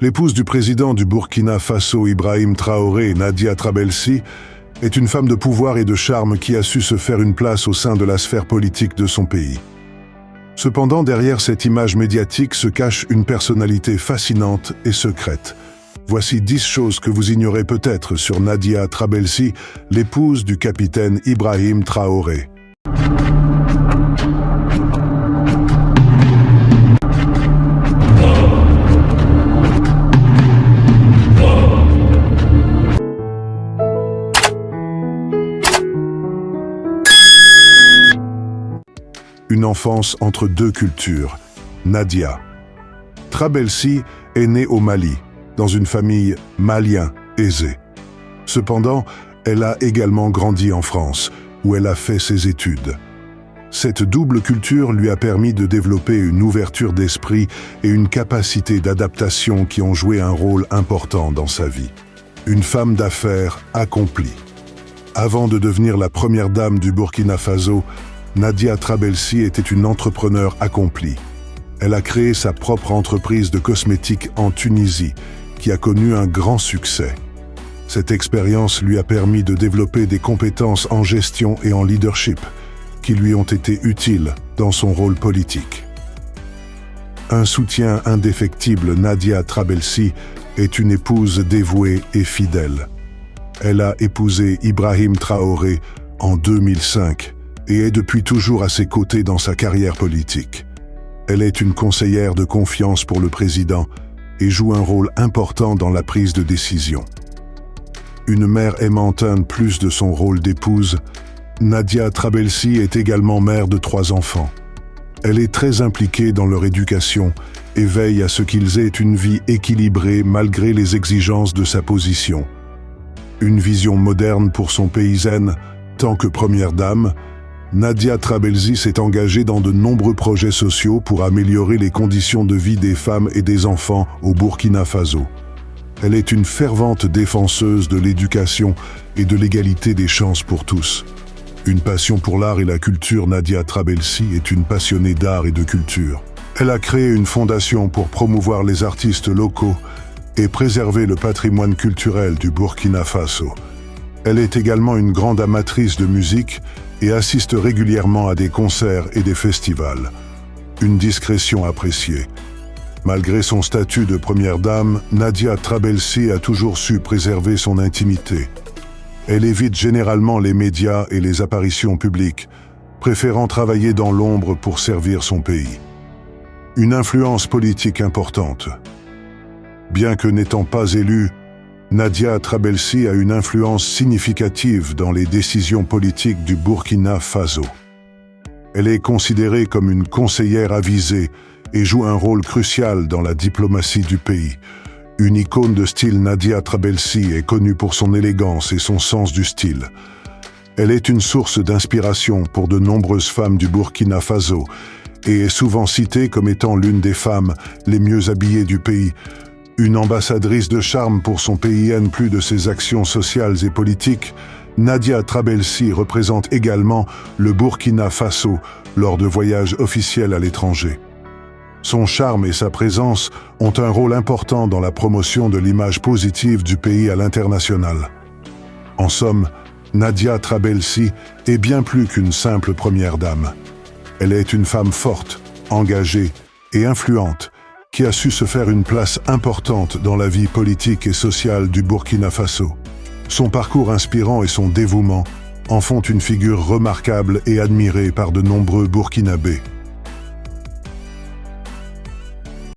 L'épouse du président du Burkina Faso, Ibrahim Traoré, Nadia Trabelsi, est une femme de pouvoir et de charme qui a su se faire une place au sein de la sphère politique de son pays. Cependant, derrière cette image médiatique se cache une personnalité fascinante et secrète. Voici 10 choses que vous ignorez peut-être sur Nadia Trabelsi, l'épouse du capitaine Ibrahim Traoré. Une enfance entre deux cultures. Nadia Trabelsi est née au Mali, dans une famille malien aisée. Cependant, elle a également grandi en France, où elle a fait ses études. Cette double culture lui a permis de développer une ouverture d'esprit et une capacité d'adaptation qui ont joué un rôle important dans sa vie. Une femme d'affaires accomplie. Avant de devenir la première dame du Burkina Faso, Nadia Trabelsi était une entrepreneure accomplie. Elle a créé sa propre entreprise de cosmétiques en Tunisie, qui a connu un grand succès. Cette expérience lui a permis de développer des compétences en gestion et en leadership, qui lui ont été utiles dans son rôle politique. Un soutien indéfectible, Nadia Trabelsi est une épouse dévouée et fidèle. Elle a épousé Ibrahim Traoré en 2005, et est depuis toujours à ses côtés dans sa carrière politique. Elle est une conseillère de confiance pour le président et joue un rôle important dans la prise de décision. Une mère aimante en plus de son rôle d'épouse, Nadia Trabelsi est également mère de 3 enfants. Elle est très impliquée dans leur éducation et veille à ce qu'ils aient une vie équilibrée malgré les exigences de sa position. Une vision moderne pour son pays zen, tant que première dame, Nadia Trabelsi s'est engagée dans de nombreux projets sociaux pour améliorer les conditions de vie des femmes et des enfants au Burkina Faso. Elle est une fervente défenseuse de l'éducation et de l'égalité des chances pour tous. Une passion pour l'art et la culture, Nadia Trabelsi est une passionnée d'art et de culture. Elle a créé une fondation pour promouvoir les artistes locaux et préserver le patrimoine culturel du Burkina Faso. Elle est également une grande amatrice de musique et assiste régulièrement à des concerts et des festivals. Une discrétion appréciée. Malgré son statut de première dame, Nadia Trabelsi a toujours su préserver son intimité. Elle évite généralement les médias et les apparitions publiques, préférant travailler dans l'ombre pour servir son pays. Une influence politique importante. Bien que n'étant pas élue, Nadia Trabelsi a une influence significative dans les décisions politiques du Burkina Faso. Elle est considérée comme une conseillère avisée et joue un rôle crucial dans la diplomatie du pays. Une icône de style, Nadia Trabelsi est connue pour son élégance et son sens du style. Elle est une source d'inspiration pour de nombreuses femmes du Burkina Faso et est souvent citée comme étant l'une des femmes les mieux habillées du pays. Une ambassadrice de charme pour son pays en plus de ses actions sociales et politiques, Nadia Trabelsi représente également le Burkina Faso lors de voyages officiels à l'étranger. Son charme et sa présence ont un rôle important dans la promotion de l'image positive du pays à l'international. En somme, Nadia Trabelsi est bien plus qu'une simple première dame. Elle est une femme forte, engagée et influente, qui a su se faire une place importante dans la vie politique et sociale du Burkina Faso. Son parcours inspirant et son dévouement en font une figure remarquable et admirée par de nombreux Burkinabés.